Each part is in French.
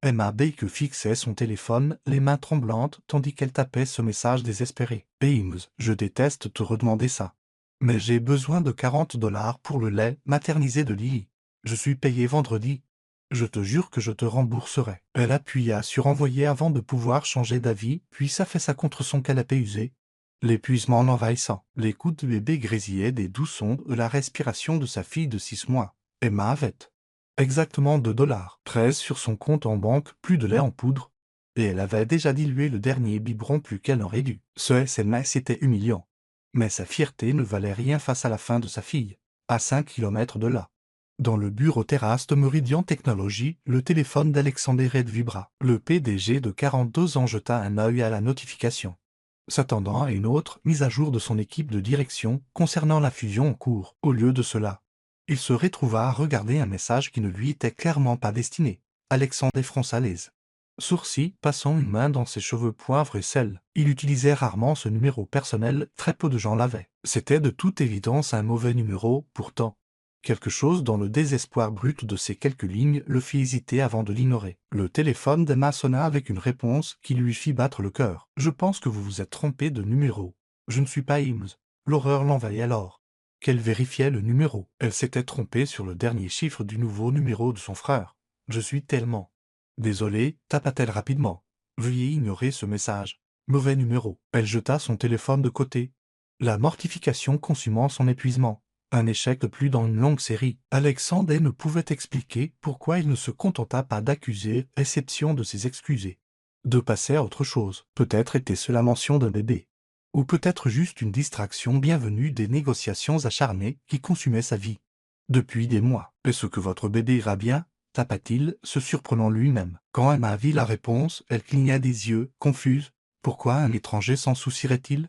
Emma Baker fixait son téléphone, les mains tremblantes, tandis qu'elle tapait ce message désespéré. « James, je déteste te redemander ça. Mais j'ai besoin de 40 $ pour le lait maternisé de Lily. Je suis payé vendredi. Je te jure que je te rembourserai. » Elle appuya sur envoyer avant de pouvoir changer d'avis, puis s'affaissa contre son canapé usé. L'épuisement l'envahissant. Les coups de bébé grésillaient des doux sons de la respiration de sa fille de 6 mois. Emma avait exactement 2 $ 13 sur son compte en banque, plus de lait en poudre. Et elle avait déjà dilué le dernier biberon plus qu'elle n'aurait dû. Ce SMS était humiliant. Mais sa fierté ne valait rien face à la faim de sa fille, à 5 kilomètres de là. Dans le bureau terrasse de Meridian Technologies, le téléphone d'Alexander Red vibra. Le PDG de 42 ans jeta un œil à la notification, s'attendant à une autre mise à jour de son équipe de direction concernant la fusion en cours. Au lieu de cela, il se retrouva à regarder un message qui ne lui était clairement pas destiné. Alexandre fronça les sourcils, passant une main dans ses cheveux poivre et sel. Il utilisait rarement ce numéro personnel, très peu de gens l'avaient. C'était de toute évidence un mauvais numéro, pourtant. Quelque chose dans le désespoir brut de ces quelques lignes le fit hésiter avant de l'ignorer. Le téléphone d'Emma sonna avec une réponse qui lui fit battre le cœur. « Je pense que vous vous êtes trompé de numéro. Je ne suis pas James. » L'horreur l'envahit alors. Qu'elle vérifiait le numéro. Elle s'était trompée sur le dernier chiffre du nouveau numéro de son frère. « Je suis tellement désolée, » tapa-t-elle rapidement. « Veuillez ignorer ce message. Mauvais numéro. » Elle jeta son téléphone de côté, la mortification consumant son épuisement. Un échec de plus dans une longue série. Alexandre ne pouvait expliquer pourquoi il ne se contenta pas d'accuser, exception de ses excusés. De passer à autre chose. Peut-être était-ce la mention d'un bébé. Ou peut-être juste une distraction bienvenue des négociations acharnées qui consumaient sa vie. Depuis des mois. « Est-ce que votre bébé ira bien ?» tapa-t-il, se surprenant lui-même. Quand Emma vit la réponse, elle cligna des yeux, confuse. Pourquoi un étranger s'en soucierait-il?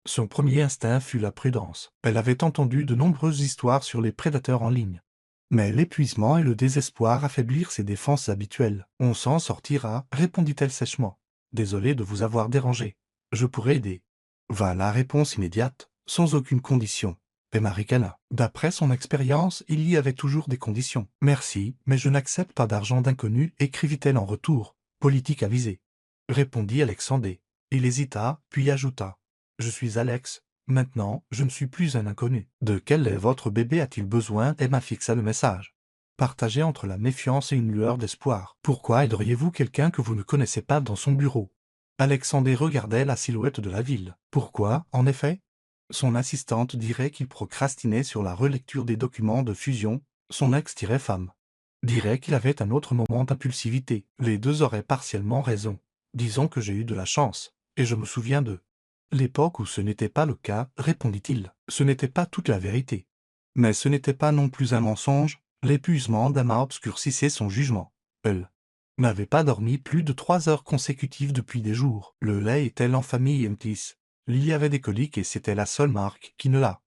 Son premier instinct fut la prudence. Elle avait entendu de nombreuses histoires sur les prédateurs en ligne. Mais l'épuisement et le désespoir affaiblirent ses défenses habituelles. « On s'en sortira, » répondit-elle sèchement. « Désolé de vous avoir dérangé. Je pourrais aider. » Va la réponse immédiate, sans aucune condition. Emma ricana. D'après son expérience, il y avait toujours des conditions. « Merci, mais je n'accepte pas d'argent d'inconnu, » écrivit-elle en retour. « Politique avisée. » Répondit Alexandre. Il hésita, puis ajouta. « Je suis Alex. Maintenant, je ne suis plus un inconnu. » « De quel lait votre bébé a-t-il besoin ?» Emma fixa le message, partagé entre la méfiance et une lueur d'espoir. « Pourquoi aideriez-vous quelqu'un que vous ne connaissez pas dans son bureau ?» Alexandre regardait la silhouette de la ville. Pourquoi, en effet? Son assistante dirait qu'il procrastinait sur la relecture des documents de fusion. Son ex-femme dirait qu'il avait un autre moment d'impulsivité. Les deux auraient partiellement raison. Disons que j'ai eu de la chance, et je me souviens de l'époque où ce n'était pas le cas, répondit-il. Ce n'était pas toute la vérité. Mais ce n'était pas non plus un mensonge. L'épuisement d'Emma obscurcissait son jugement. Elle n'avait pas dormi plus de 3 heures consécutives depuis des jours. Le lait était en famille Mtis. Lily avait des coliques et c'était la seule marque qui ne la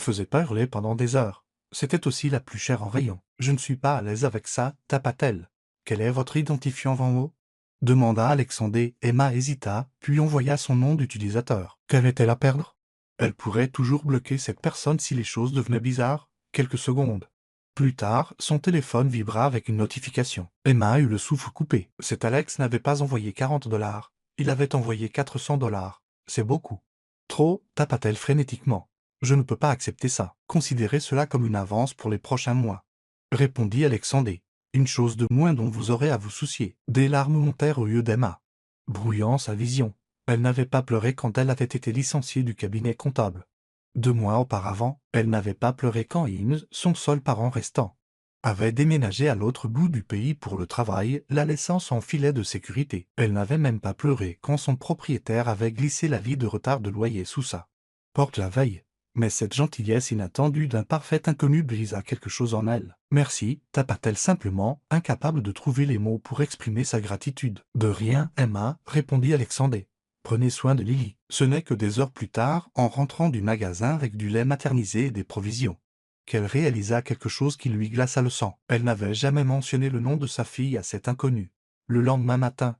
faisait pas hurler pendant des heures. C'était aussi la plus chère en rayon. « Je ne suis pas à l'aise avec ça, » tapa-t-elle. « Quel est votre identifiant en haut ?» demanda Alexandre. Emma hésita, puis envoya son nom d'utilisateur. Qu'avait-elle à perdre? Elle pourrait toujours bloquer cette personne si les choses devenaient bizarres. Quelques secondes plus tard, son téléphone vibra avec une notification. Emma eut le souffle coupé. Cet Alex n'avait pas envoyé 40 $. Il avait envoyé 400 $. C'est beaucoup. Trop, tapa-t-elle frénétiquement. Je ne peux pas accepter ça. Considérez cela comme une avance pour les prochains mois, répondit Alexandre. Une chose de moins dont vous aurez à vous soucier. Des larmes montèrent aux yeux d'Emma, brouillant sa vision. Elle n'avait pas pleuré quand elle avait été licenciée du cabinet comptable. 2 mois auparavant, elle n'avait pas pleuré quand James, son seul parent restant, avait déménagé à l'autre bout du pays pour le travail, la laissant sans filet de sécurité. Elle n'avait même pas pleuré quand son propriétaire avait glissé l'avis de retard de loyer sous sa porte la veille. Mais cette gentillesse inattendue d'un parfait inconnu brisa quelque chose en elle. « Merci, » tapa-t-elle simplement, incapable de trouver les mots pour exprimer sa gratitude. « De rien, Emma, » répondit Alexandre. « Prenez soin de Lily. » Ce n'est que des heures plus tard, en rentrant du magasin avec du lait maternisé et des provisions, qu'elle réalisa quelque chose qui lui glaça le sang. Elle n'avait jamais mentionné le nom de sa fille à cet inconnu. Le lendemain matin,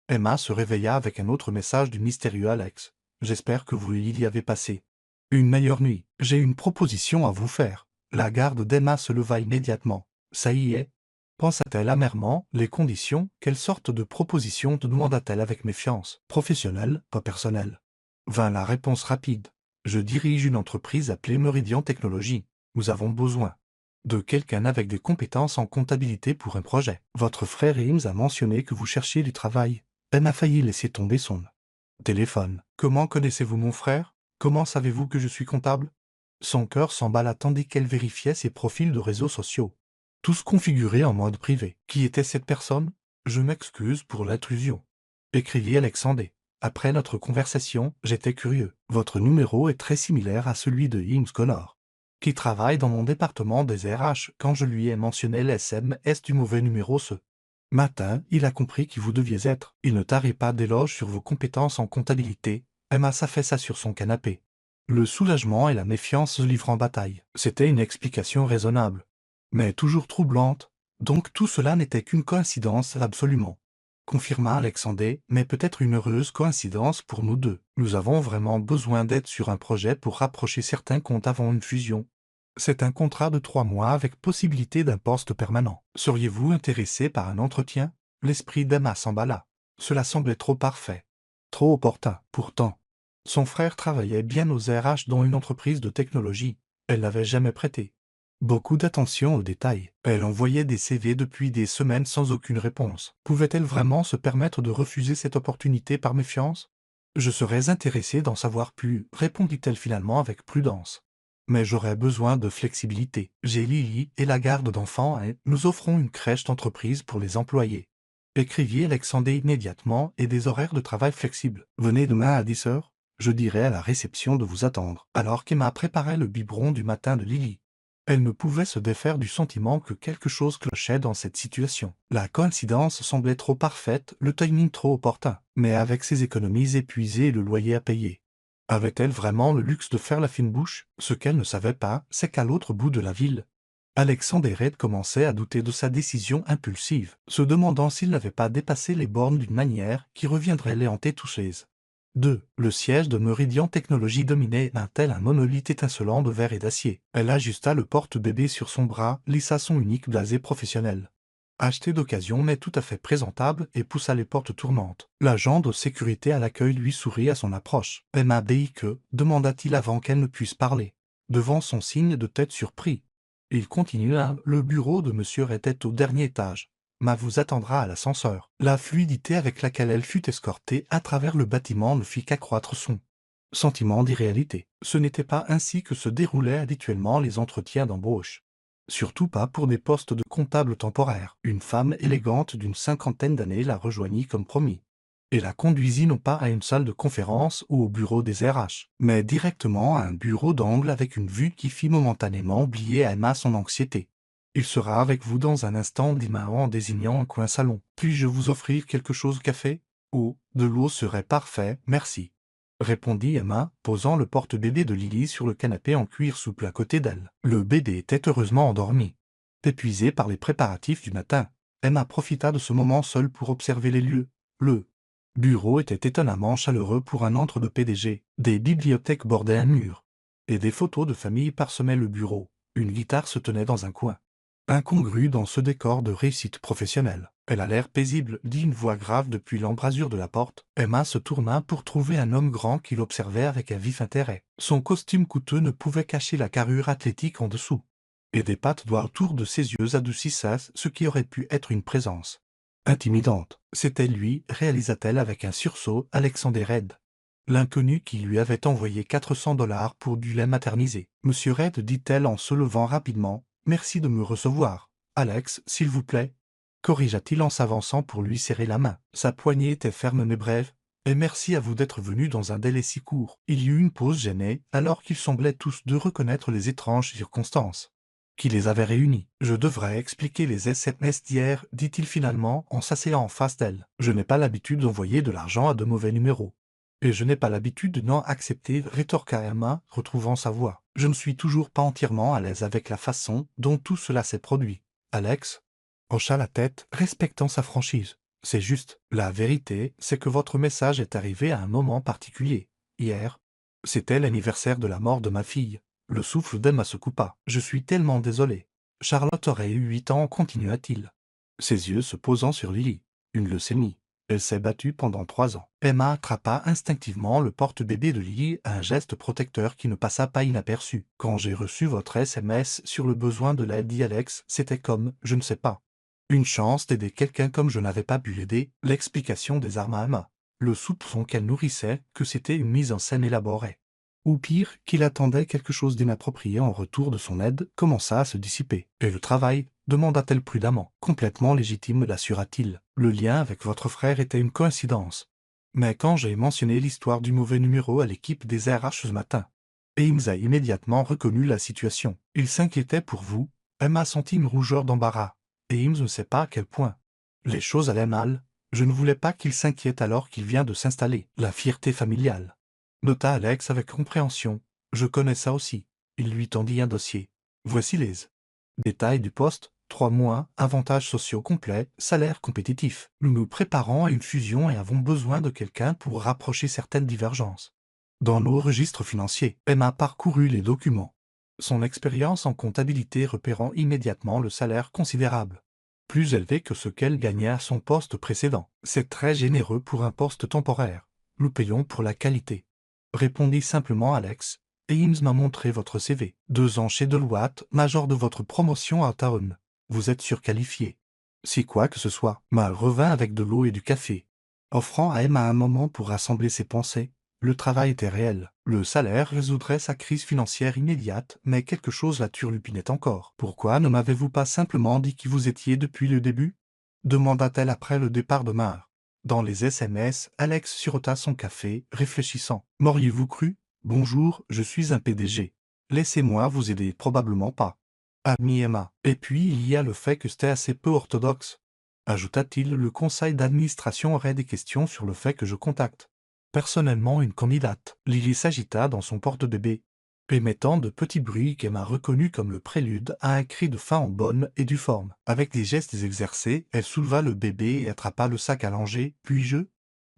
Emma se réveilla avec un autre message du mystérieux Alex. « J'espère que vous y avez passé une meilleure nuit. J'ai une proposition à vous faire. » La garde d'Emma se leva immédiatement. « Ça y est, Pensa-t-elle amèrement, les conditions, quelle sorte de proposition te demanda-t-elle avec méfiance? Professionnelle, pas personnelle. Vint la réponse rapide. Je dirige une entreprise appelée Meridian Technologies. Nous avons besoin de quelqu'un avec des compétences en comptabilité pour un projet. Votre frère Eames a mentionné que vous cherchiez du travail. Elle m'a failli laisser tomber son téléphone. Comment connaissez-vous mon frère? Comment savez-vous que je suis comptable? Son cœur s'emballa tandis qu'elle vérifiait ses profils de réseaux sociaux. Tous configurés en mode privé. Qui était cette personne? Je m'excuse pour l'intrusion. Écrivit Alexandre. Après notre conversation, j'étais curieux. Votre numéro est très similaire à celui de Eames Connor, qui travaille dans mon département des RH. Quand je lui ai mentionné l'SMS du mauvais numéro ce matin, il a compris qui vous deviez être. Il ne tarit pas d'éloges sur vos compétences en comptabilité. Emma s'affaissa sur son canapé. Le soulagement et la méfiance se livrent en bataille. C'était une explication raisonnable, mais toujours troublante. Donc tout cela n'était qu'une coïncidence absolument, confirma Alexandre, mais peut-être une heureuse coïncidence pour nous deux. Nous avons vraiment besoin d'aide sur un projet pour rapprocher certains comptes avant une fusion. C'est un contrat de 3 mois avec possibilité d'un poste permanent. Seriez-vous intéressé par un entretien? L'esprit d'Emma s'emballa. Cela semblait trop parfait, trop opportun. Pourtant, son frère travaillait bien aux RH dans une entreprise de technologie. Elle n'avait jamais prêté beaucoup d'attention aux détails. Elle envoyait des CV depuis des semaines sans aucune réponse. Pouvait-elle vraiment se permettre de refuser cette opportunité par méfiance? Je serais intéressé d'en savoir plus, répondit-elle finalement avec prudence. Mais j'aurais besoin de flexibilité. J'ai Lily et la garde d'enfants et nous offrons une crèche d'entreprise pour les employés. Écrivit Alexandre immédiatement et des horaires de travail flexibles. Venez demain à 10 heures. Je dirai à la réception de vous attendre. Alors qu'Emma préparait le biberon du matin de Lily, elle ne pouvait se défaire du sentiment que quelque chose clochait dans cette situation. La coïncidence semblait trop parfaite, le timing trop opportun. Mais avec ses économies épuisées et le loyer à payer, avait-elle vraiment le luxe de faire la fine bouche? Ce qu'elle ne savait pas, c'est qu'à l'autre bout de la ville, Alexandre Red commençait à douter de sa décision impulsive, se demandant s'il n'avait pas dépassé les bornes d'une manière qui reviendrait les hanter tous les 2. Le siège de Meridian Technologies dominait un tel un monolithe étincelant de verre et d'acier. Elle ajusta le porte-bébé sur son bras, lissa son unique blasé professionnel, acheté d'occasion mais tout à fait présentable, et poussa les portes tournantes. L'agent de sécurité à l'accueil lui sourit à son approche. « Emma que demanda-t-il avant qu'elle ne puisse parler, devant son signe de tête surpris. Il continua. Le bureau de monsieur était au dernier étage. Ma vous attendra à l'ascenseur. La fluidité avec laquelle elle fut escortée à travers le bâtiment ne fit qu'accroître son sentiment d'irréalité. Ce n'était pas ainsi que se déroulaient habituellement les entretiens d'embauche. Surtout pas pour des postes de comptable temporaire. Une femme élégante d'une 50aine d'années la rejoignit comme promis, et la conduisit non pas à une salle de conférence ou au bureau des RH, mais directement à un bureau d'angle avec une vue qui fit momentanément oublier à Emma son anxiété. « Il sera avec vous dans un instant, dit Mao en désignant un coin salon. Puis-je vous offrir quelque chose au café? Oh, de l'eau serait parfait, merci, répondit Emma, posant le porte-bébé de Lily sur le canapé en cuir souple à côté d'elle. Le bébé était heureusement endormi. Épuisée par les préparatifs du matin, Emma profita de ce moment seule pour observer les lieux. Le bureau était étonnamment chaleureux pour un entre de PDG. Des bibliothèques bordaient un mur, et des photos de famille parsemaient le bureau. Une guitare se tenait dans un coin, incongru dans ce décor de réussite professionnelle. Elle a l'air paisible, dit une voix grave depuis l'embrasure de la porte. Emma se tourna pour trouver un homme grand qui l'observait avec un vif intérêt. Son costume coûteux ne pouvait cacher la carrure athlétique en dessous, et des pattes noires autour de ses yeux adoucissaient ce qui aurait pu être une présence intimidante. C'était lui, réalisa-t-elle avec un sursaut. Alexandre Red, l'inconnu qui lui avait envoyé 400 $ pour du lait maternisé. Monsieur Red, dit-elle en se levant rapidement, merci de me recevoir. Alex, s'il vous plaît, corrigea-t-il en s'avançant pour lui serrer la main. Sa poignée était ferme mais brève. Et merci à vous d'être venu dans un délai si court. Il y eut une pause gênée, alors qu'ils semblaient tous deux reconnaître les étranges circonstances qui les avaient réunis. Je devrais expliquer les SMS d'hier, dit-il finalement en s'asseyant en face d'elle. Je n'ai pas l'habitude d'envoyer de l'argent à de mauvais numéros. Et je n'ai pas l'habitude de non accepter, rétorqua Emma, retrouvant sa voix. Je ne suis toujours pas entièrement à l'aise avec la façon dont tout cela s'est produit. Alex hocha la tête, respectant sa franchise. C'est juste. La vérité, c'est que votre message est arrivé à un moment particulier. Hier, c'était l'anniversaire de la mort de ma fille. Le souffle d'Emma se coupa. Je suis tellement désolé. Charlotte aurait eu 8 ans, continua-t-il. ses yeux se posant sur Lily. Une leucémie. Elle s'est battue pendant 3 ans. Emma attrapa instinctivement le porte-bébé de Lily, un geste protecteur qui ne passa pas inaperçu. Quand j'ai reçu votre SMS sur le besoin de l'aide, dit Alex, c'était comme, je ne sais pas. Une chance d'aider quelqu'un comme je n'avais pas pu l'aider, l'explication des armes à Emma. Le soupçon qu'elle nourrissait, que c'était une mise en scène élaborée. Ou pire, qu'il attendait quelque chose d'inapproprié en retour de son aide, commença à se dissiper. Et le travail, demanda-t-elle prudemment. Complètement légitime, l'assura-t-il. Le lien avec votre frère était une coïncidence. Mais quand j'ai mentionné l'histoire du mauvais numéro à l'équipe des RH ce matin, Ames a immédiatement reconnu la situation. Il s'inquiétait pour vous. Emma sentit une rougeur d'embarras. Ames ne sait pas à quel point. Les choses allaient mal. Je ne voulais pas qu'il s'inquiète alors qu'il vient de s'installer. La fierté familiale. Nota Alex avec compréhension. Je connais ça aussi. Il lui tendit un dossier. Voici les détails du poste. 3 mois, avantages sociaux complets, salaire compétitif. Nous nous préparons à une fusion et avons besoin de quelqu'un pour rapprocher certaines divergences. Dans nos registres financiers, Emma parcourut les documents. Son expérience en comptabilité repérant immédiatement le salaire considérable. Plus élevé que ce qu'elle gagnait à son poste précédent. C'est très généreux pour un poste temporaire. Nous payons pour la qualité. Répondit simplement Alex. Ames m'a montré votre CV. 2 ans chez Deloitte, major de votre promotion à Town. Vous êtes surqualifié. Si quoi que ce soit, Mal revint avec de l'eau et du café. Offrant à Emma un moment pour rassembler ses pensées. Le travail était réel. Le salaire résoudrait sa crise financière immédiate, mais quelque chose la turlupinait encore. Pourquoi ne m'avez-vous pas simplement dit qui vous étiez depuis le début demanda-t-elle après le départ de Mar. Dans les SMS, Alex surota son café, réfléchissant. M'auriez-vous cru? Bonjour, je suis un PDG. Laissez-moi vous aider, probablement pas. Admis Emma. Et puis il y a le fait que c'était assez peu orthodoxe. Ajouta-t-il, le conseil d'administration aurait des questions sur le fait que je contacte personnellement une candidate. Lily s'agita dans son porte-bébé, émettant de petits bruits qu'Emma reconnut comme le prélude à un cri de faim en bonne et due forme. Avec des gestes exercés, elle souleva le bébé et attrapa le sac à langer. Puis-je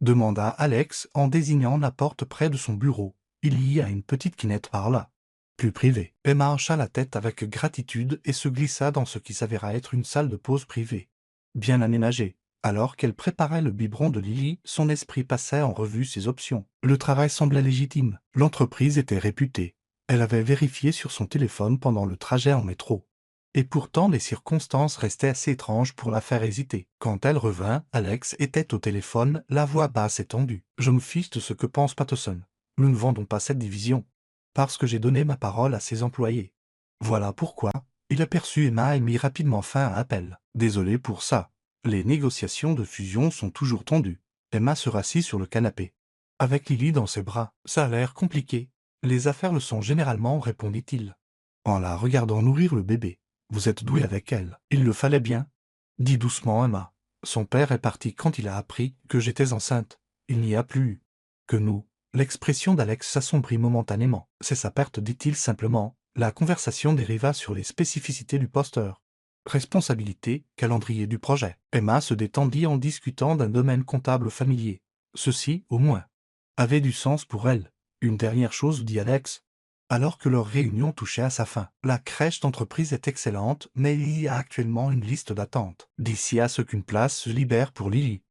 demanda Alex en désignant la porte près de son bureau. Il y a une petite quinette par là. Plus privée. Emma hocha la tête avec gratitude et se glissa dans ce qui s'avéra être une salle de pause privée. Bien aménagée. Alors qu'elle préparait le biberon de Lily, son esprit passait en revue ses options. Le travail semblait légitime. L'entreprise était réputée. Elle avait vérifié sur son téléphone pendant le trajet en métro. Et pourtant les circonstances restaient assez étranges pour la faire hésiter. Quand elle revint, Alex était au téléphone, la voix basse et tendue. « Je me fiche de ce que pense Patterson. Nous ne vendons pas cette division. Parce que j'ai donné ma parole à ses employés. Voilà pourquoi. » Il aperçut Emma et mit rapidement fin à l'appel. « Désolé pour ça. Les négociations de fusion sont toujours tendues. » Emma se rassit sur le canapé. Avec Lily dans ses bras. « Ça a l'air compliqué. Les affaires le sont généralement, répondit-il. En la regardant nourrir le bébé. Vous êtes doué avec elle. Il le fallait bien. Dit doucement Emma. Son père est parti quand il a appris que j'étais enceinte. Il n'y a plus eu que nous. L'expression d'Alex s'assombrit momentanément. C'est sa perte, dit-il simplement. La conversation dériva sur les spécificités du posteur. Responsabilité, calendrier du projet. Emma se détendit en discutant d'un domaine comptable familier. Ceci, au moins, avait du sens pour elle. Une dernière chose, dit Alex. Alors que leur réunion touchait à sa fin. La crèche d'entreprise est excellente, mais il y a actuellement une liste d'attente. D'ici à ce qu'une place se libère pour Lily.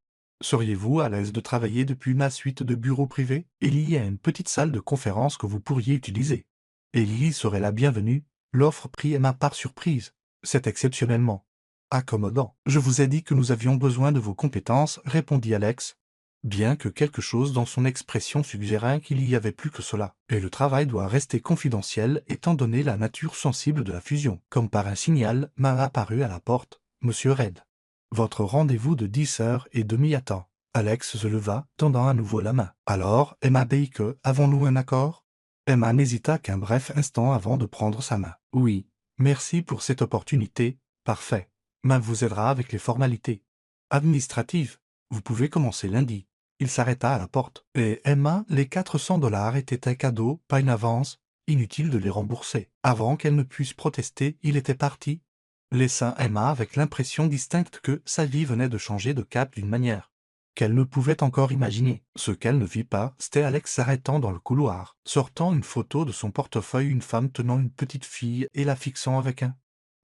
Seriez-vous à l'aise de travailler depuis ma suite de bureaux privés? Il y a une petite salle de conférence que vous pourriez utiliser. Et Lily serait la bienvenue. L'offre prit Emma par surprise. C'est exceptionnellement accommodant. Je vous ai dit que nous avions besoin de vos compétences, répondit Alex. Bien que quelque chose dans son expression suggérait qu'il y avait plus que cela. Et le travail doit rester confidentiel étant donné la nature sensible de la fusion. Comme par un signal, m'a apparu à la porte. Monsieur Red. Votre rendez-vous de 10h30 attend. Alex se leva, tendant à nouveau la main. Alors, Emma Baker, avons-nous un accord? Emma n'hésita qu'un bref instant avant de prendre sa main. Oui. Merci pour cette opportunité. Parfait. Main vous aidera avec les formalités administratives. Vous pouvez commencer lundi. Il s'arrêta à la porte. Et Emma, les $400 étaient un cadeau, pas une avance. Inutile de les rembourser. Avant qu'elle ne puisse protester, il était parti, laissant Emma avec l'impression distincte que sa vie venait de changer de cap d'une manière qu'elle ne pouvait encore imaginer. Ce qu'elle ne vit pas, c'était Alex s'arrêtant dans le couloir, sortant une photo de son portefeuille, une femme tenant une petite fille et la fixant avec un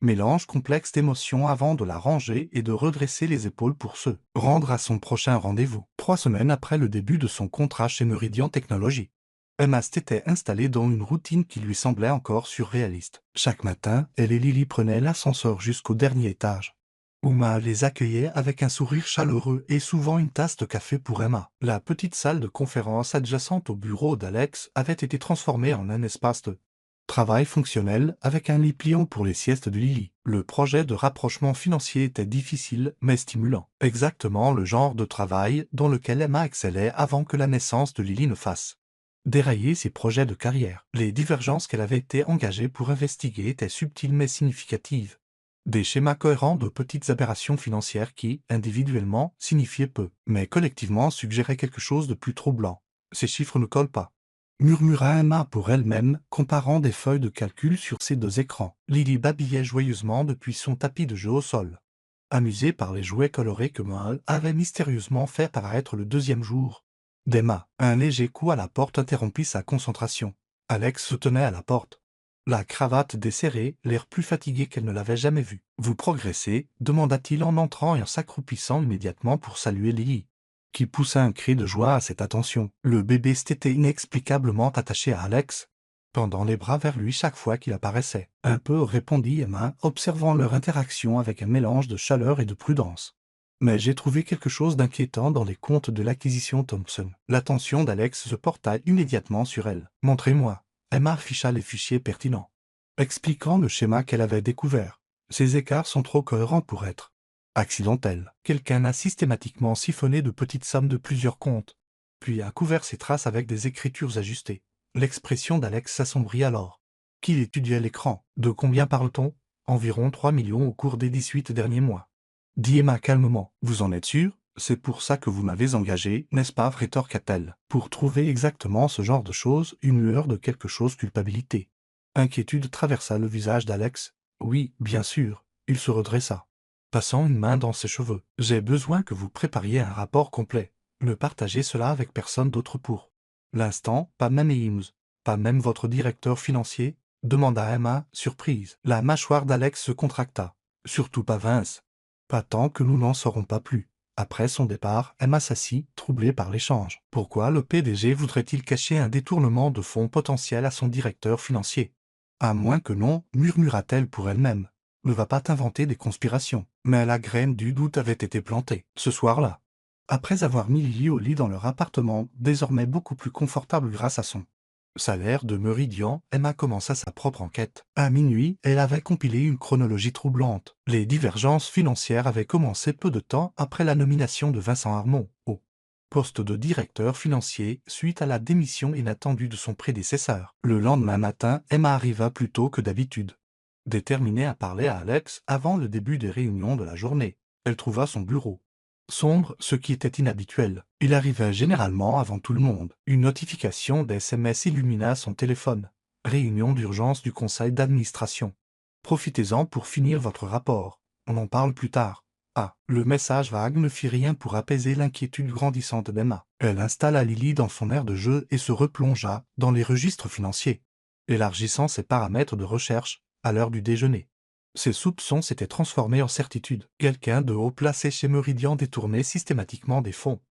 Mélange complexe d'émotions avant de la ranger et de redresser les épaules pour se rendre à son prochain rendez-vous. 3 semaines après le début de son contrat chez Meridian Technology, Emma s'était installée dans une routine qui lui semblait encore surréaliste. Chaque matin, elle et Lily prenaient l'ascenseur jusqu'au dernier étage. Uma les accueillait avec un sourire chaleureux et souvent une tasse de café pour Emma. La petite salle de conférence adjacente au bureau d'Alex avait été transformée en un espace de travail fonctionnel avec un lit pliant pour les siestes de Lily. Le projet de rapprochement financier était difficile mais stimulant. Exactement le genre de travail dans lequel Emma excellait avant que la naissance de Lily ne fasse dérailler ses projets de carrière. Les divergences qu'elle avait été engagée pour investiguer étaient subtiles mais significatives. Des schémas cohérents de petites aberrations financières qui, individuellement, signifiaient peu, mais collectivement suggéraient quelque chose de plus troublant. Ces chiffres ne collent pas, murmura Emma pour elle-même, comparant des feuilles de calcul sur ses deux écrans. Lily babillait joyeusement depuis son tapis de jeu au sol, amusée par les jouets colorés que Mal avait mystérieusement fait paraître le deuxième jour d'Emma. Un léger coup à la porte interrompit sa concentration. Alex se tenait à la porte, la cravate desserrée, l'air plus fatigué qu'elle ne l'avait jamais vu. « Vous progressez ?» demanda-t-il en entrant et en s'accroupissant immédiatement pour saluer Lily, qui poussa un cri de joie à cette attention. Le bébé s'était inexplicablement attaché à Alex, tendant les bras vers lui chaque fois qu'il apparaissait. « Un peu » répondit Emma, observant leur interaction avec un mélange de chaleur et de prudence. « Mais j'ai trouvé quelque chose d'inquiétant dans les comptes de l'acquisition Thompson. » L'attention d'Alex se porta immédiatement sur elle. « Montrez-moi. » Emma afficha les fichiers pertinents, expliquant le schéma qu'elle avait découvert. Ces écarts sont trop cohérents pour être accidentels. Quelqu'un a systématiquement siphonné de petites sommes de plusieurs comptes, puis a couvert ces traces avec des écritures ajustées. L'expression d'Alex s'assombrit alors, qu'il étudiait l'écran. « De combien parle-t-on ? » « Environ 3 millions au cours des 18 derniers mois. » Dit Emma calmement. « Vous en êtes sûr ? C'est pour ça que vous m'avez engagé, n'est-ce pas ?» rétorqua-t-elle. Pour trouver exactement ce genre de choses, une lueur de quelque chose culpabilité. Inquiétude traversa le visage d'Alex. Oui, bien sûr. Il se redressa, passant une main dans ses cheveux. J'ai besoin que vous prépariez un rapport complet. Ne partagez cela avec personne d'autre pour l'instant, pas même Eames, pas même votre directeur financier, demanda Emma, surprise. La mâchoire d'Alex se contracta. Surtout pas Vince. Pas tant que nous n'en saurons pas plus. Après son départ, Emma s'assit, troublée par l'échange. Pourquoi le PDG voudrait-il cacher un détournement de fonds potentiel à son directeur financier? À moins que non, murmura-t-elle pour elle-même. Ne va pas t'inventer des conspirations. Mais la graine du doute avait été plantée, ce soir-là. Après avoir mis Lily au lit dans leur appartement, désormais beaucoup plus confortable grâce à son salaire de Meridian, Emma commença sa propre enquête. À minuit, elle avait compilé une chronologie troublante. Les divergences financières avaient commencé peu de temps après la nomination de Vincent Armon au poste de directeur financier suite à la démission inattendue de son prédécesseur. Le lendemain matin, Emma arriva plus tôt que d'habitude. Déterminée à parler à Alex avant le début des réunions de la journée, elle trouva son bureau sombre, ce qui était inhabituel. Il arrivait généralement avant tout le monde. Une notification d'SMS illumina son téléphone. Réunion d'urgence du conseil d'administration. Profitez-en pour finir votre rapport. On en parle plus tard. Ah, le message vague ne fit rien pour apaiser l'inquiétude grandissante d'Emma. Elle installa Lily dans son aire de jeu et se replongea dans les registres financiers, élargissant ses paramètres de recherche à l'heure du déjeuner. Ses soupçons s'étaient transformés en certitude. Quelqu'un de haut placé chez Meridian détournait systématiquement des fonds.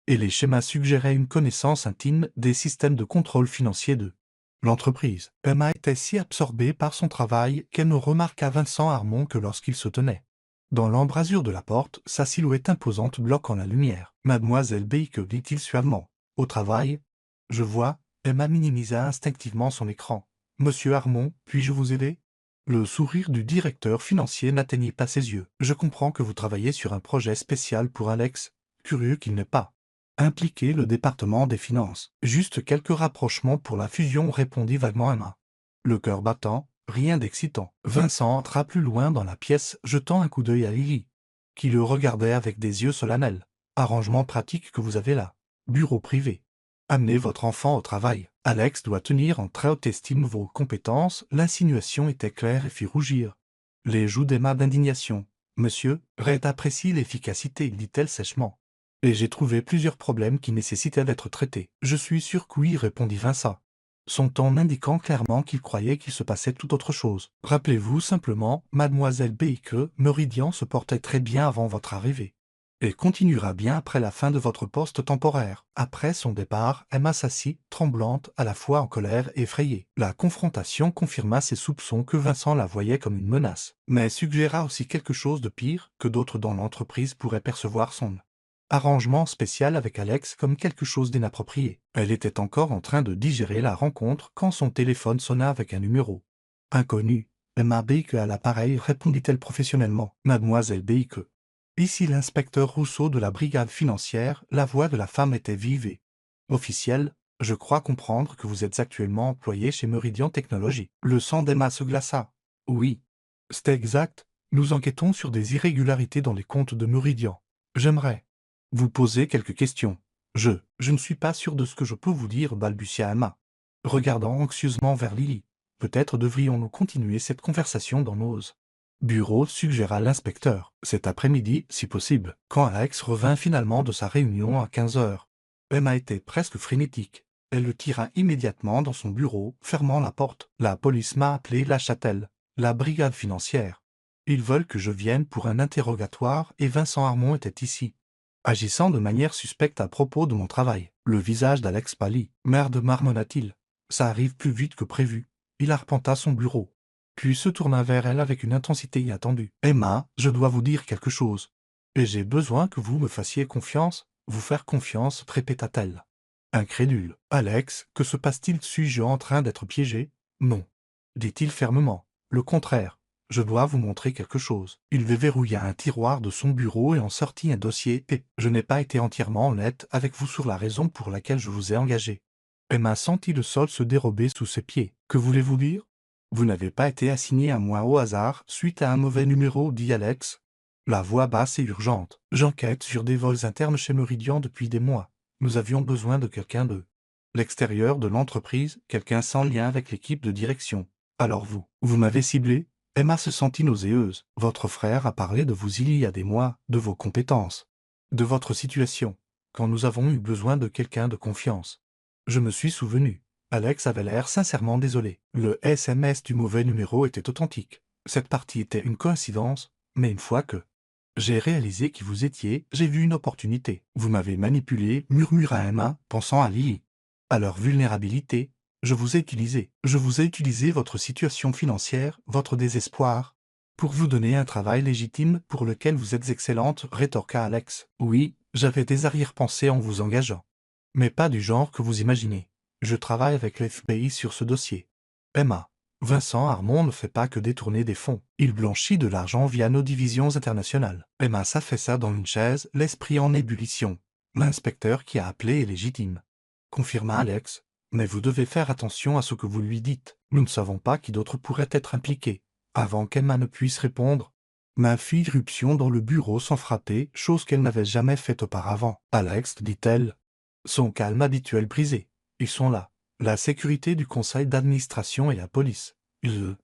Et les schémas suggéraient une connaissance intime des systèmes de contrôle financier de l'entreprise. Emma était si absorbée par son travail qu'elle ne remarqua Vincent Armon que lorsqu'il se tenait dans l'embrasure de la porte, sa silhouette imposante bloquant la lumière. « Mademoiselle Baker, dit-il suavement. Au travail ? Je vois. » Emma minimisa instinctivement son écran. « Monsieur Armon, puis-je vous aider ?» Le sourire du directeur financier n'atteignit pas ses yeux. « Je comprends que vous travaillez sur un projet spécial pour Alex. Curieux qu'il n'ait pas impliqué le département des finances. Juste quelques rapprochements pour la fusion, répondit vaguement Emma. Le cœur battant, rien d'excitant. Vincent entra plus loin dans la pièce, jetant un coup d'œil à Lily, qui le regardait avec des yeux solennels. Arrangement pratique que vous avez là. Bureau privé. Amenez votre enfant au travail. Alex doit tenir en très haute estime vos compétences. L'insinuation était claire et fit rougir les joues d'Emma d'indignation. Monsieur, Red apprécie l'efficacité, dit-elle sèchement. Et j'ai trouvé plusieurs problèmes qui nécessitaient d'être traités. Je suis sûr que oui, répondit Vincent. son ton indiquant clairement qu'il croyait qu'il se passait tout autre chose. Rappelez-vous simplement, mademoiselle B, que Meridian se portait très bien avant votre arrivée. Et continuera bien après la fin de votre poste temporaire. Après son départ, Emma s'assit, tremblante, à la fois en colère et effrayée. La confrontation confirma ses soupçons que Vincent la voyait comme une menace, mais suggéra aussi quelque chose de pire, que d'autres dans l'entreprise pourraient percevoir son arrangement spécial avec Alex comme quelque chose d'inapproprié. Elle était encore en train de digérer la rencontre quand son téléphone sonna avec un numéro inconnu. Emma Baker à l'appareil, répondit-elle professionnellement. Mademoiselle Baker. Ici l'inspecteur Rousseau de la brigade financière, la voix de la femme était vive et officielle. Je crois comprendre que vous êtes actuellement employé chez Meridian Technologies. Le sang d'Emma se glaça. Oui. C'est exact. Nous enquêtons sur des irrégularités dans les comptes de Meridian. J'aimerais vous poser quelques questions. Je ne suis pas sûr de ce que je peux vous dire, balbutia Emma, regardant anxieusement vers Lily. Peut-être devrions-nous continuer cette conversation dans nos bureaux, suggéra l'inspecteur, cet après-midi, si possible. Quand Alex revint finalement de sa réunion à 15 heures, Emma était presque frénétique. Elle le tira immédiatement dans son bureau, fermant la porte. La police m'a appelé, lâcha-t-elle. La brigade financière. Ils veulent que je vienne pour un interrogatoire et Vincent Armand était ici, agissant de manière suspecte à propos de mon travail. Le visage d'Alex pâlit. Merde, marmonna-t-il. Ça arrive plus vite que prévu. Il arpenta son bureau, puis se tourna vers elle avec une intensité inattendue. Emma, je dois vous dire quelque chose. Et j'ai besoin que vous me fassiez confiance. Vous faire confiance, répéta-t-elle. Incrédule. Alex, que se passe-t-il? Suis-je en train d'être piégé? Non, dit-il fermement. Le contraire. Je dois vous montrer quelque chose. Il verrouilla un tiroir de son bureau et en sortit un dossier. Et je n'ai pas été entièrement honnête avec vous sur la raison pour laquelle je vous ai engagé. Emma sentit le sol se dérober sous ses pieds. Que voulez-vous dire? Vous n'avez pas été assigné à moi au hasard, suite à un mauvais numéro, dit Alex. La voix basse et urgente. J'enquête sur des vols internes chez Meridian depuis des mois. Nous avions besoin de quelqu'un de l'extérieur de l'entreprise, quelqu'un sans lien avec l'équipe de direction. Alors vous m'avez ciblé? Emma se sentit nauséeuse. Votre frère a parlé de vous il y a des mois, de vos compétences, de votre situation, quand nous avons eu besoin de quelqu'un de confiance. Je me suis souvenu. Alex avait l'air sincèrement désolé. Le SMS du mauvais numéro était authentique. Cette partie était une coïncidence, mais une fois que j'ai réalisé qui vous étiez, j'ai vu une opportunité. Vous m'avez manipulé, murmura Emma, pensant à Lily. À leur vulnérabilité, je vous ai utilisé. Je vous ai utilisé votre situation financière, votre désespoir, pour vous donner un travail légitime pour lequel vous êtes excellente, rétorqua Alex. Oui, j'avais des arrière-pensées en vous engageant. Mais pas du genre que vous imaginez. Je travaille avec le FBI sur ce dossier. Emma. Vincent Armand ne fait pas que détourner des fonds. Il blanchit de l'argent via nos divisions internationales. Emma s'affaissa dans une chaise, l'esprit en ébullition. L'inspecteur qui a appelé est légitime, confirma Alex. Mais vous devez faire attention à ce que vous lui dites. Nous ne savons pas qui d'autre pourrait être impliqué. Avant qu'Emma ne puisse répondre, Main fit irruption dans le bureau sans frapper, chose qu'elle n'avait jamais faite auparavant. Alex, dit-elle, son calme habituel brisé. Ils sont là. La sécurité du conseil d'administration et la police. Ils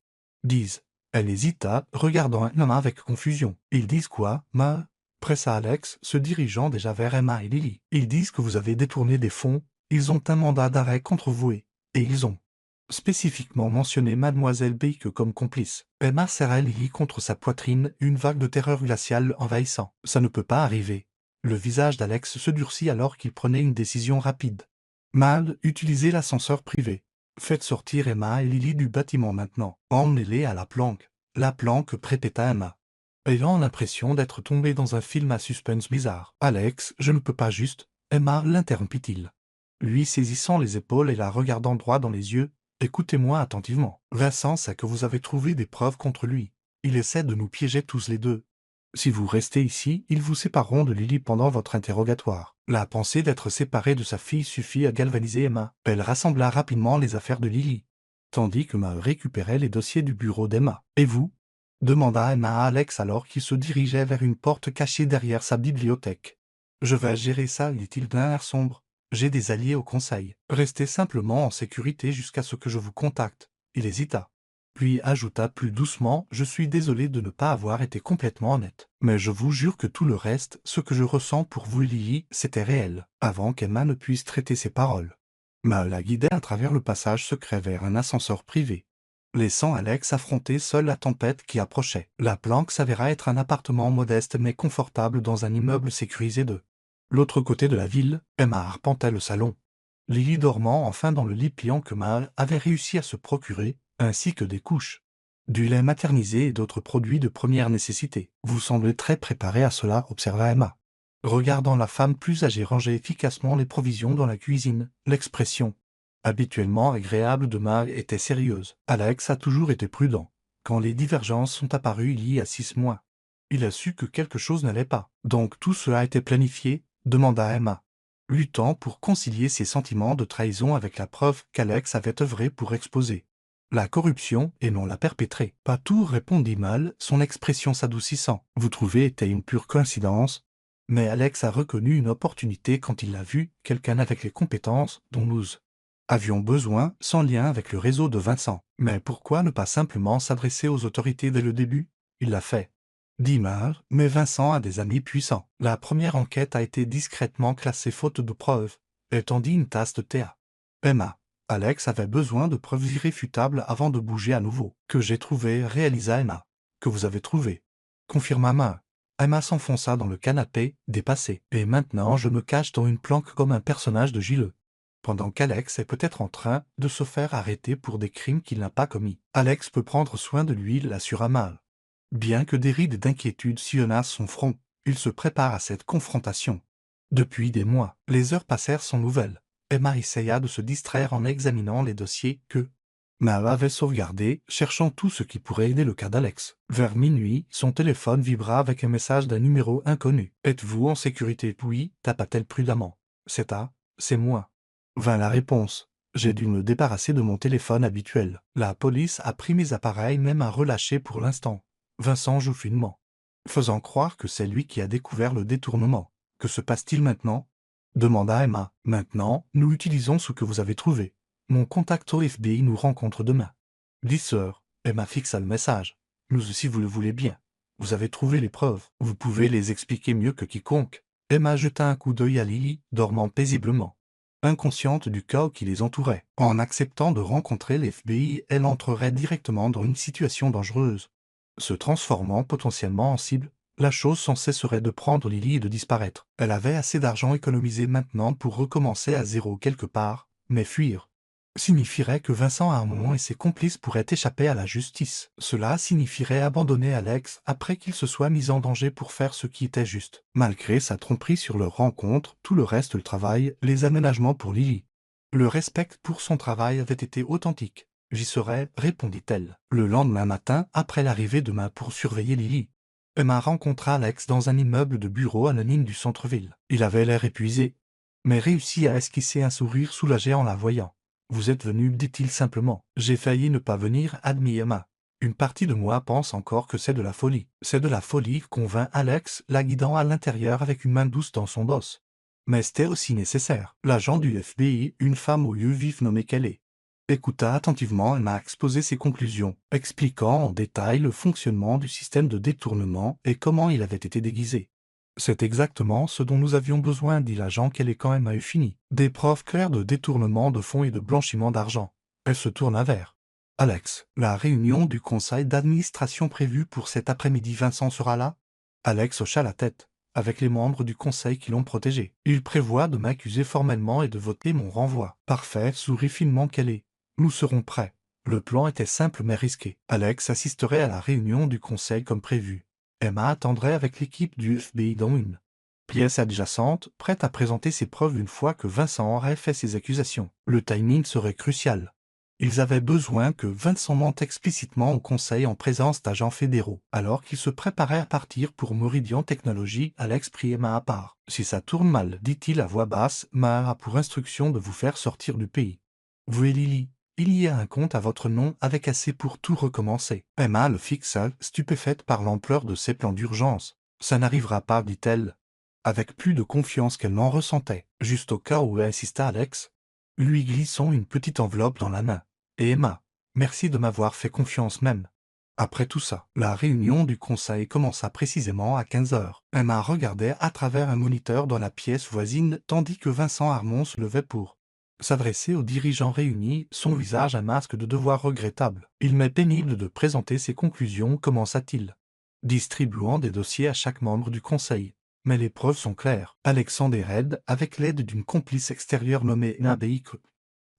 disent. Elle hésita, regardant Emma avec confusion. Ils disent quoi, ma? Pressa Alex, se dirigeant déjà vers Emma et Lily. Ils disent que vous avez détourné des fonds. Ils ont un mandat d'arrêt contre vous et ils ont spécifiquement mentionné Mademoiselle Baker comme complice. Emma serra Lily contre sa poitrine, une vague de terreur glaciale l'envahissant. Ça ne peut pas arriver. Le visage d'Alex se durcit alors qu'il prenait une décision rapide. Mal, utilisez l'ascenseur privé. Faites sortir Emma et Lily du bâtiment maintenant. Emmenez-les à la planque. La planque, répéta Emma, ayant l'impression d'être tombée dans un film à suspense bizarre. Alex, je ne peux pas juste. Emma l'interrompit-il, lui saisissant les épaules et la regardant droit dans les yeux. Écoutez-moi attentivement. Vincent sait que vous avez trouvé des preuves contre lui. Il essaie de nous piéger tous les deux. Si vous restez ici, ils vous sépareront de Lily pendant votre interrogatoire. La pensée d'être séparée de sa fille suffit à galvaniser Emma. Elle rassembla rapidement les affaires de Lily, tandis que Ma récupérait les dossiers du bureau d'Emma. Et vous? Demanda Emma à Alex alors qu'il se dirigeait vers une porte cachée derrière sa bibliothèque. Je vais gérer ça, dit-il d'un air sombre. J'ai des alliés au conseil. Restez simplement en sécurité jusqu'à ce que je vous contacte. Il hésita, puis ajouta plus doucement, je suis désolé de ne pas avoir été complètement honnête. Mais je vous jure que tout le reste, ce que je ressens pour vous Lily, c'était réel, avant qu'Emma ne puisse traiter ses paroles. Ma la guidait à travers le passage secret vers un ascenseur privé, laissant Alex affronter seul la tempête qui approchait. La planque s'avéra être un appartement modeste mais confortable dans un immeuble sécurisé de l'autre côté de la ville. Emma arpentait le salon, Lily dormant enfin dans le lit pliant que Mal avait réussi à se procurer, ainsi que des couches, du lait maternisé et d'autres produits de première nécessité. Vous semblez très préparé à cela, observa Emma, regardant la femme plus âgée ranger efficacement les provisions dans la cuisine. L'expression habituellement agréable de Mal était sérieuse. Alex a toujours été prudent. Quand les divergences sont apparues il y a 6 mois, il a su que quelque chose n'allait pas. Donc tout cela a été planifié, demanda Emma, luttant pour concilier ses sentiments de trahison avec la preuve qu'Alex avait œuvré pour exposer la corruption et non la perpétrer. Pas tout, répondit Mal, son expression s'adoucissant. Vous trouvez était une pure coïncidence? Mais Alex a reconnu une opportunité quand il a vu quelqu'un avec les compétences dont nous avions besoin, sans lien avec le réseau de Vincent. Mais pourquoi ne pas simplement s'adresser aux autorités dès le début? Il l'a fait, dit Mal, mais Vincent a des amis puissants. La première enquête a été discrètement classée faute de preuves. Elle tendit une tasse de thé à Emma. Alex avait besoin de preuves irréfutables avant de bouger à nouveau. Que j'ai trouvé, réalisa Emma. Que vous avez trouvé, confirma Mal. Emma s'enfonça dans le canapé, dépassée. Et maintenant je me cache dans une planque comme un personnage de Gilles, pendant qu'Alex est peut-être en train de se faire arrêter pour des crimes qu'il n'a pas commis. Alex peut prendre soin de lui, l'assura Mal. Bien que des rides d'inquiétude sillonnassent son front, il se prépare à cette confrontation. Depuis des mois, les heures passèrent sans nouvelles. Emma essaya de se distraire en examinant les dossiers que Mal avait sauvegardés, cherchant tout ce qui pourrait aider le cas d'Alex. Vers minuit, son téléphone vibra avec un message d'un numéro inconnu. « Êtes-vous en sécurité ?» « Oui, tapa-t-elle prudemment. « C'est moi. » vint la réponse. « J'ai dû me débarrasser de mon téléphone habituel. La police a pris mes appareils même à relâcher pour l'instant. » Vincent joue finement, faisant croire que c'est lui qui a découvert le détournement. « Que se passe-t-il maintenant ?» demanda Emma. « Maintenant, nous utilisons ce que vous avez trouvé. Mon contact au FBI nous rencontre demain. 10 heures. » Emma fixa le message. « Nous aussi vous le voulez bien. Vous avez trouvé les preuves. Vous pouvez les expliquer mieux que quiconque. » Emma jeta un coup d'œil à Lily, dormant paisiblement, inconsciente du chaos qui les entourait. En acceptant de rencontrer l'FBI, elle entrerait directement dans une situation dangereuse, se transformant potentiellement en cible. La chose censée serait de prendre Lily et de disparaître. Elle avait assez d'argent économisé maintenant pour recommencer à zéro quelque part, mais fuir signifierait que Vincent Harmon et ses complices pourraient échapper à la justice. Cela signifierait abandonner Alex après qu'il se soit mis en danger pour faire ce qui était juste. Malgré sa tromperie sur leur rencontre, tout le reste, le travail, les aménagements pour Lily, le respect pour son travail avait été authentique. « J'y serai, » répondit-elle. Le lendemain matin, après l'arrivée de Emma pour surveiller Lily, Emma rencontra Alex dans un immeuble de bureaux anonyme du centre-ville. Il avait l'air épuisé, mais réussit à esquisser un sourire soulagé en la voyant. « Vous êtes venu, dit-il simplement. J'ai failli ne pas venir, admit Emma. Une partie de moi pense encore que c'est de la folie. C'est de la folie, convint Alex, la guidant à l'intérieur avec une main douce dans son dos. Mais c'était aussi nécessaire. L'agent du FBI, une femme aux yeux vifs nommée Kelly, écouta attentivement et m'a exposé ses conclusions, expliquant en détail le fonctionnement du système de détournement et comment il avait été déguisé. C'est exactement ce dont nous avions besoin, dit l'agent Kelly quand Emma eut fini. Des preuves claires de détournement de fonds et de blanchiment d'argent. Elle se tourna vers Alex. La réunion du conseil d'administration prévue pour cet après-midi, Vincent sera là? Alex hocha la tête. Avec les membres du conseil qui l'ont protégé. Il prévoit de m'accuser formellement et de voter mon renvoi. Parfait, sourit finement Kelly. Nous serons prêts. Le plan était simple mais risqué. Alex assisterait à la réunion du conseil comme prévu. Emma attendrait avec l'équipe du FBI dans une pièce adjacente, prête à présenter ses preuves une fois que Vincent aurait fait ses accusations. Le timing serait crucial. Ils avaient besoin que Vincent mente explicitement au conseil en présence d'agents fédéraux. Alors qu'il se préparait à partir pour Meridian Technologies, Alex prit Emma à part. « Si ça tourne mal, dit-il à voix basse, Ma a pour instruction de vous faire sortir du pays. Vous et Lily, il y a un compte à votre nom avec assez pour tout recommencer. » Emma le fixa, stupéfaite par l'ampleur de ses plans d'urgence. « Ça n'arrivera pas, dit-elle, avec plus de confiance qu'elle n'en ressentait. Juste au cas où, insista Alex, lui glissant une petite enveloppe dans la main. « Et Emma, merci de m'avoir fait confiance même. » Après tout ça, la réunion du conseil commença précisément à 15 heures. Emma regardait à travers un moniteur dans la pièce voisine tandis que Vincent Harmon se levait pour S'adresser aux dirigeants réunis, son visage un masque de devoir regrettable. Il m'est pénible de présenter ses conclusions, commença-t-il, distribuant des dossiers à chaque membre du conseil. Mais les preuves sont claires. Alexandre Red, avec l'aide d'une complice extérieure nommée Nabeik,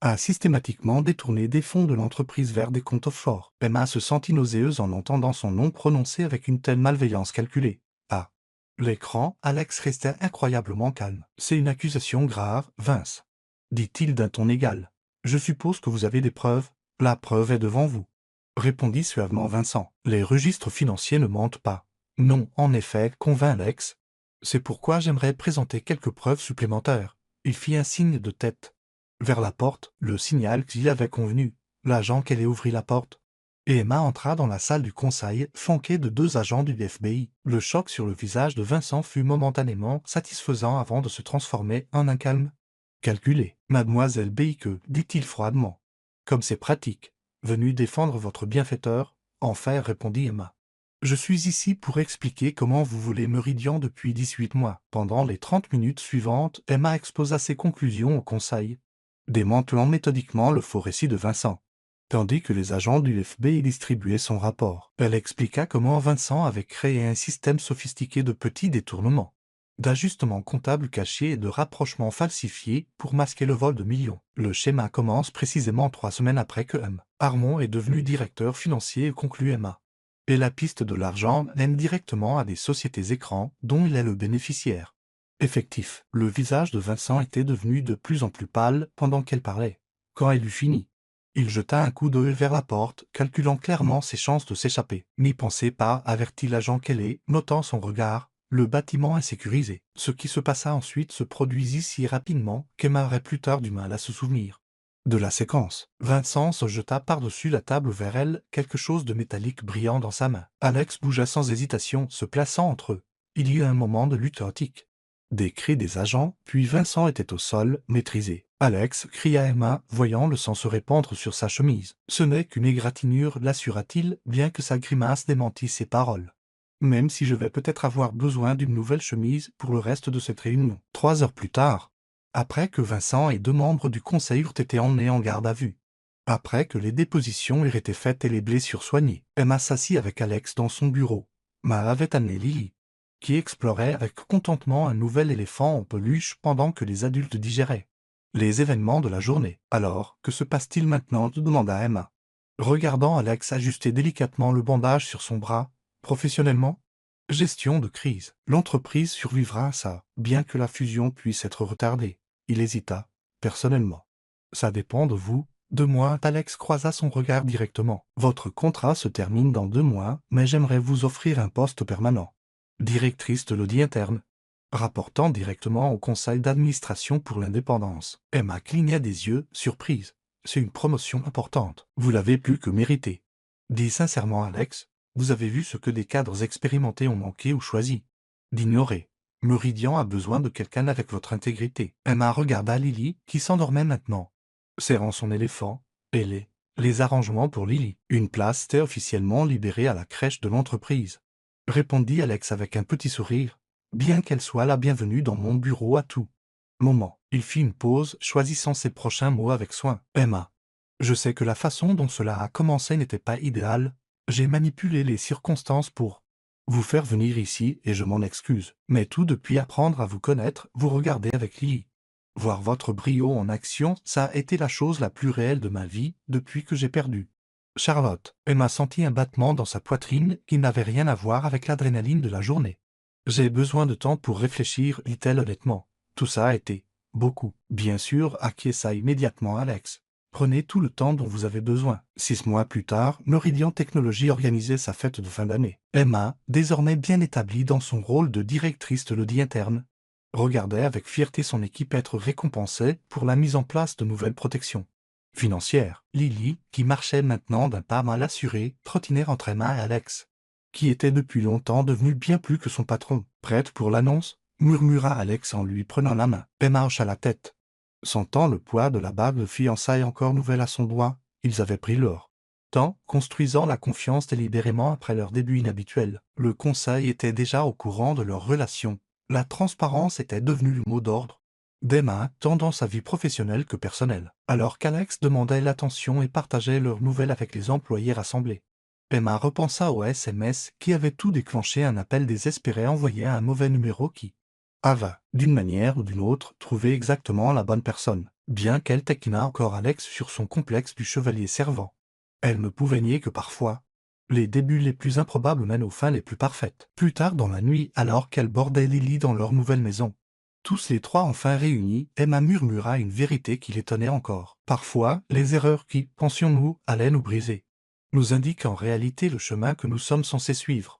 a systématiquement détourné des fonds de l'entreprise vers des comptes offshore. Emma se sentit nauséeuse en entendant son nom prononcé avec une telle malveillance calculée. À l'écran, Alex restait incroyablement calme. C'est une accusation grave, Vince, dit-il d'un ton égal. Je suppose que vous avez des preuves. La preuve est devant vous, répondit suavement Vincent. Les registres financiers ne mentent pas. Non, en effet, convint Alex. C'est pourquoi j'aimerais présenter quelques preuves supplémentaires. Il fit un signe de tête vers la porte, le signal qu'il avait convenu. L'agent Kelly ouvrit la porte, et Emma entra dans la salle du conseil, flanquée de 2 agents du FBI. Le choc sur le visage de Vincent fut momentanément satisfaisant avant de se transformer en un calme calculé. Mademoiselle Baker, dit-il froidement. Comme c'est pratique. Venu défendre votre bienfaiteur, enfin, répondit Emma. Je suis ici pour expliquer comment vous voulez Meridian depuis 18 mois. Pendant les 30 minutes suivantes, Emma exposa ses conclusions au conseil, démantelant méthodiquement le faux récit de Vincent, tandis que les agents du FBI distribuaient son rapport. Elle expliqua comment Vincent avait créé un système sophistiqué de petits détournements, d'ajustements comptables cachés et de rapprochements falsifiés pour masquer le vol de millions. Le schéma commence précisément 3 semaines après que M. Harmon est devenu directeur financier, conclut Emma. Et la piste de l'argent mène directement à des sociétés écrans dont il est le bénéficiaire effectif. Le visage de Vincent était devenu de plus en plus pâle pendant qu'elle parlait. Quand elle eut fini, il jeta un coup d'œil vers la porte, calculant clairement ses chances de s'échapper. N'y pensez pas, avertit l'agent Kelly, notant son regard, le bâtiment insécurisé. Ce qui se passa ensuite se produisit si rapidement qu'Emma aurait plus tard du mal à se souvenir de la séquence. Vincent se jeta par-dessus la table vers elle, quelque chose de métallique brillant dans sa main. Alex bougea sans hésitation, se plaçant entre eux. Il y eut un moment de lutte chaotique. Des cris des agents, puis Vincent était au sol, maîtrisé. Alex, cria Emma, voyant le sang se répandre sur sa chemise. Ce n'est qu'une égratignure, l'assura-t-il, bien que sa grimace démentît ses paroles. Même si je vais peut-être avoir besoin d'une nouvelle chemise pour le reste de cette réunion. 3 heures plus tard, après que Vincent et 2 membres du conseil eurent été emmenés en garde à vue, après que les dépositions eurent été faites et les blessures soignées, Emma s'assit avec Alex dans son bureau. Ma avait amené Lily, qui explorait avec contentement un nouvel éléphant en peluche pendant que les adultes digéraient les événements de la journée. Alors, que se passe-t-il maintenant, demanda Emma, regardant Alex ajuster délicatement le bandage sur son bras. Professionnellement, gestion de crise. L'entreprise survivra à ça, bien que la fusion puisse être retardée. Il hésita. Personnellement, ça dépend de vous. De moi, Alex croisa son regard directement. Votre contrat se termine dans 2 mois, mais j'aimerais vous offrir un poste permanent. Directrice de l'audit interne, rapportant directement au conseil d'administration pour l'indépendance. Emma cligna des yeux, surprise. C'est une promotion importante. Vous l'avez plus que mérité, dit sincèrement Alex. Vous avez vu ce que des cadres expérimentés ont manqué ou choisi d'ignorer. Meridian a besoin de quelqu'un avec votre intégrité. Emma regarda Lily, qui s'endormait maintenant, serrant son éléphant. Et les arrangements pour Lily. Une place était officiellement libérée à la crèche de l'entreprise, répondit Alex avec un petit sourire, bien qu'elle soit la bienvenue dans mon bureau à tout moment. Il fit une pause, choisissant ses prochains mots avec soin. Emma, je sais que la façon dont cela a commencé n'était pas idéale. J'ai manipulé les circonstances pour vous faire venir ici et je m'en excuse. Mais tout depuis apprendre à vous connaître, vous regardez avec Lily. Voir votre brio en action, ça a été la chose la plus réelle de ma vie depuis que j'ai perdu Charlotte. Emma sentit un battement dans sa poitrine qui n'avait rien à voir avec l'adrénaline de la journée. J'ai besoin de temps pour réfléchir, dit-elle honnêtement. Tout ça a été beaucoup. Bien sûr, acquiesça immédiatement Alex. Prenez tout le temps dont vous avez besoin. 6 mois plus tard, Meridian Technologies organisait sa fête de fin d'année. Emma, désormais bien établie dans son rôle de directrice de l'audit interne, regardait avec fierté son équipe être récompensée pour la mise en place de nouvelles protections financières. Lily, qui marchait maintenant d'un pas mal assuré, trottinait entre Emma et Alex, qui était depuis longtemps devenu bien plus que son patron. Prête pour l'annonce, murmura Alex en lui prenant la main. Emma hocha la tête. Sentant le poids de la bague de fiançailles encore nouvelle à son doigt, ils avaient pris leur temps, construisant la confiance délibérément après leur début inhabituel. Le conseil était déjà au courant de leur relation. La transparence était devenue le mot d'ordre, d'Emma, tant dans sa vie professionnelle que personnelle, alors qu'Alex demandait l'attention et partageait leurs nouvelles avec les employés rassemblés. Emma repensa au SMS qui avait tout déclenché, un appel désespéré envoyé à un mauvais numéro qui avait, d'une manière ou d'une autre, trouvé exactement la bonne personne, bien qu'elle taquinât encore Alex sur son complexe du chevalier servant. Elle ne pouvait nier que parfois, les débuts les plus improbables mènent aux fins les plus parfaites. Plus tard dans la nuit, alors qu'elle bordait Lily dans leur nouvelle maison, tous les trois enfin réunis, Emma murmura une vérité qui l'étonnait encore. Parfois, les erreurs qui, pensions-nous, allaient nous briser, nous indiquent en réalité le chemin que nous sommes censés suivre.